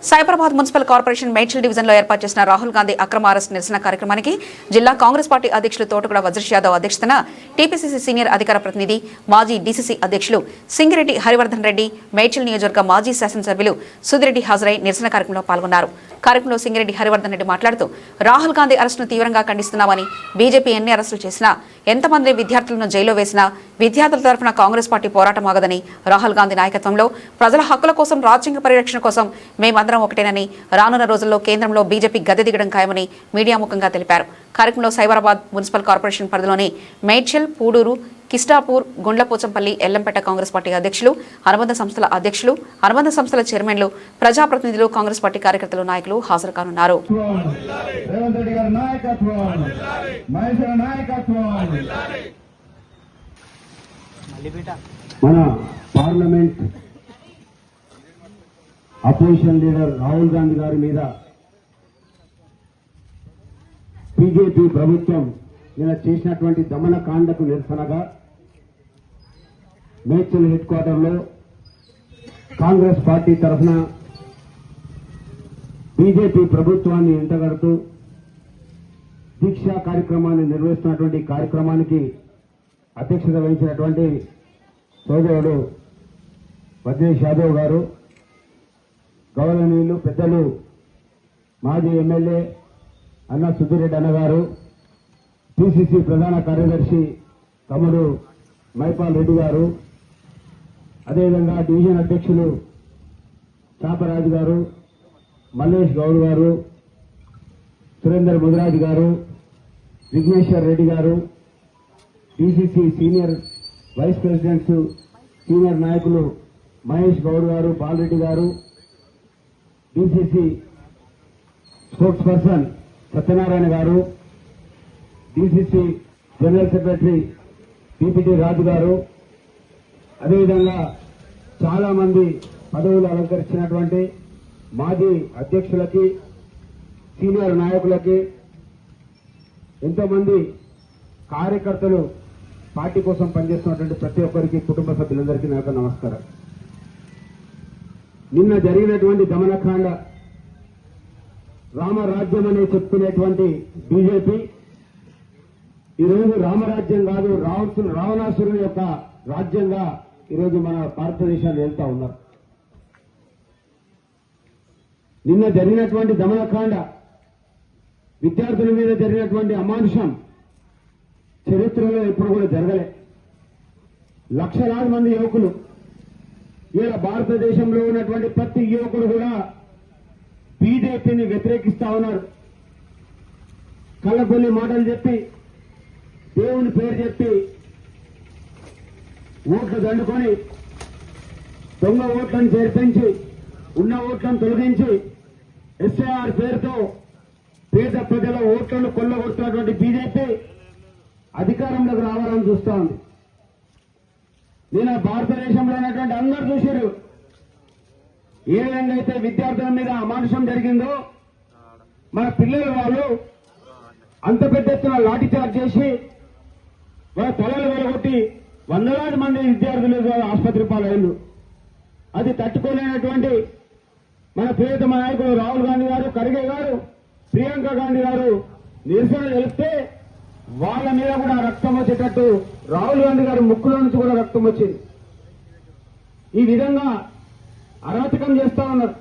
Cyberabad municipal corporation Medchal division లో ఏర్పాటు చేసిన రాహుల్ గాంధీ అక్రమ అరెస్ట్ నిరసన కార్యక్రమానికి జిల్లా కాంగ్రెస్ పార్టీ అధ్యక్షులు తోటగూడ వజ్రేష్ యాదవ్ అధ్యక్షతన టీపీసీసీ సీనియర్ అధికార ప్రతినిధి మాజీ డీసీసీ అధ్యక్షులు సింగిరెడ్డి హరివర్ధన్ రెడ్డి, మేడ్చల్ నియోజకవర్గ మాజీ శాసనసభ్యులు సుధిరెడ్డి హాజరై నిరసన కార్యక్రమంలో పాల్గొన్నారు. కార్యక్రమంలో సింగిరెడ్డి హరివర్ధన్ రెడ్డి మాట్లాడుతూ రాహుల్ గాంధీ అరెస్టును తీవ్రంగా ఖండిస్తున్నామని, బీజేపీ ఎన్ని అరెస్టులు చేసినా, ఎంతమంది విద్యార్థులను జైల్లో వేసినా విద్యార్థుల తరఫున కాంగ్రెస్ పార్టీ పోరాటం ఆగదని, రాహుల్ గాంధీ నాయకత్వంలో ప్రజల హక్కుల కోసం, రాజ్యాంగ పరిరక్షణ కోసం మేమందరం ఒకటేనని, రానున్న రోజుల్లో కేంద్రంలో బీజేపీ గద్దె దిగడం ఖాయమని మీడియా ముఖంగా తెలిపారు. కార్యక్రమంలో సైబరాబాద్ మున్సిపల్ కార్పొరేషన్ పరిధిలోని మేడ్చల్, పూడూరు, కిస్టాపూర్, గుండ్లపోచంపల్లి, ఎల్లంపేట కాంగ్రెస్ పార్టీ అధ్యక్షులు, అనుబంధ సంస్థల అధ్యక్షులు, అనుబంధ సంస్థల చైర్మన్లు, ప్రజాప్రతినిధులు, కాంగ్రెస్ పార్టీ కార్యకర్తలు, నాయకులు హాజరు కానున్నారు. మన parliament opposition leader Rahul Gandhi గారి మీద బీజేపీ ప్రభుత్వం నిన్న చేసినటువంటి దమనకాండకు నిరసనగా మేడ్చల్ హెడ్ క్వార్టర్లో కాంగ్రెస్ పార్టీ తరఫున బీజేపీ ప్రభుత్వాన్ని ఎంటగడుతూ దీక్షా కార్యక్రమాన్ని నిర్వహిస్తున్నటువంటి కార్యక్రమానికి అధ్యక్షత వహించినటువంటి సోదరుడు వజ్రేష్ యాదవ్ గారు, గౌరవనీయులు పెద్దలు మాజీ ఎమ్మెల్యే అన్న సుధిరెడ్డి అన్న గారు, పిసిసి ప్రధాన కార్యదర్శి తమ్ముడు మైపాల్ రెడ్డి గారు, అదేవిధంగా డివిజన్ అధ్యక్షులు చాపరాజు గారు, మల్లేష్ గౌడ్ గారు, సురేందర్ ముదిరాజ్ గారు, విఘ్నేశ్వర్ రెడ్డి గారు, DCC senior vice presidents senior నాయకులు మహేష్ గౌడ్ గారు, బాలరెడ్డి గారు, డిసిసి స్పోర్ట్స్ పర్సన్ సత్యనారాయణ గారు, డిసిసి జనరల్ సెక్రటరీ పిపిటి రాజు గారు, అదేవిధంగా చాలా మంది పదవులు అలంకరించినటువంటి మాజీ అధ్యక్షులకి, సీనియర్ నాయకులకి, ఎంతో మంది కార్యకర్తలు, పార్టీ కోసం పనిచేస్తున్నటువంటి ప్రతి ఒక్కరికి, కుటుంబ సభ్యులందరికీ నాకు నమస్కారం. నిన్న జరిగినటువంటి దమనకాండ, రామరాజ్యం అని చెప్పుకునేటువంటి బీజేపీ ఈరోజు రామరాజ్యం కాదు, రావణాసురుని యొక్క రాజ్యంగా ఈరోజు మన భారతదేశాన్ని వెళ్తా ఉన్నారు. నిన్న జరిగినటువంటి దమనకాండ, విద్యార్థుల మీద జరిగినటువంటి అమానుషం చరిత్రలో ఎప్పుడు కూడా జరగలే. లక్షలాది మంది యువకులు, ఇలా భారతదేశంలో ఉన్నటువంటి ప్రతి యువకుడు కూడా బీజేపీని వ్యతిరేకిస్తా ఉన్నారు. కళ్ళబొల్లి మాటలు చెప్పి, దేవుని పేరు చెప్పి ఓట్లు దండుకొని దొంగ ఓట్లను చేర్పించి ఉన్న ఓట్లను తొలగించి ఎస్ఐఆర్ పేరుతో పేద ప్రజల ఓట్లను కొల్లగొడుతున్నటువంటి బీజేపీ అధికారంలోకి రావాలని చూస్తా ఉంది. నేను భారతదేశంలో ఉన్నటువంటి అందరూ చూశారు ఏ విధంగా అయితే విద్యార్థుల మీద అమానుషం జరిగిందో. మన పిల్లలు వాళ్ళు అంత పెద్ద ఎత్తున లాఠీ చార్జ్ చేసి వాళ్ళ తలలు వెలగొట్టి వందలాది మంది విద్యార్థులు ఆసుపత్రి పాలయ్యారు. అది తట్టుకోలేనటువంటి మన ప్రియతమ నాయకులు రాహుల్ గాంధీ గారు, ఖర్గే గారు, ప్రియాంక గాంధీ గారు నిరసన తెలిపితే వాళ్ళ మీద కూడా రక్తం వచ్చేటట్టు రాహుల్ గాంధీ గారి ముక్కులో నుంచి కూడా రక్తం వచ్చింది. ఈ విధంగా అరాచకం చేస్తా ఉన్నారు.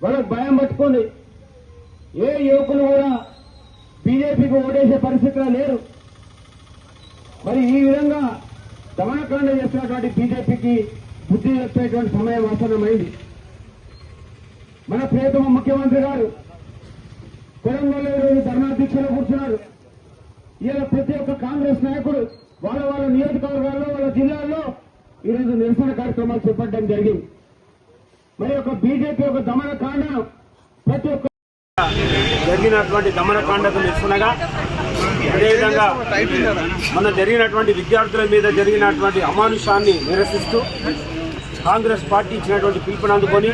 వాళ్ళకి భయం పట్టుకుంది. ఏ యువకులు కూడా బీజేపీకి ఓటేసే పరిస్థితిలో లేరు. మరి ఈ విధంగా దమనకాండ చేస్తున్నటువంటి బీజేపీకి బుద్ధి చెప్పేటువంటి సమయం ఆసన్నమైంది. మన ప్రియతమ ముఖ్యమంత్రి గారు కొలంగోలో ఈరోజు ధర్నా దీక్షలో కూర్చున్నారు. ఇలా ప్రతి ఒక్క కాంగ్రెస్ నాయకుడు వాళ్ళ వాళ్ళ నియోజకవర్గాల్లో, వాళ్ళ జిల్లాల్లో ఈరోజు నిరసన కార్యక్రమాలు చేపట్టడం జరిగింది. మరి ఒక బీజేపీ ఒక దమనకాండ ప్రతి ఒక్క జరిగినటువంటి దమనకాండకు నిరసనగా, అదేవిధంగా మన జరిగినటువంటి విద్యార్థుల మీద జరిగినటువంటి అమానుషాన్ని నిరసిస్తూ కాంగ్రెస్ పార్టీ ఇచ్చినటువంటి పిలుపుని అందుకొని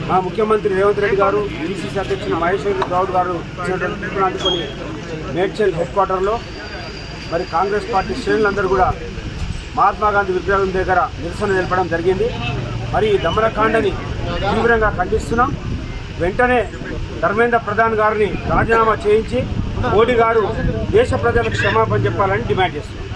మా ముఖ్యమంత్రి రేవంత్ రెడ్డి గారు, డీసీసీ అధ్యక్షులు మహేష్ గౌడ్ గారు ఇచ్చినటువంటి పిలుపుని అందుకొని మేడ్చల్ హెడ్ క్వార్టర్లో మరి కాంగ్రెస్ పార్టీ శ్రేణులందరూ కూడా మహాత్మా గాంధీ విగ్రహం దగ్గర నిరసన తెలపడం జరిగింది. మరి ఈ దమనకాండని తీవ్రంగా ఖండిస్తున్నాం. వెంటనే ధర్మేంద్ర ప్రధాన్ గారిని రాజీనామా చేయించి మోడీ గారు దేశ ప్రజలకు క్షమాపణ చెప్పాలని డిమాండ్ చేస్తున్నారు.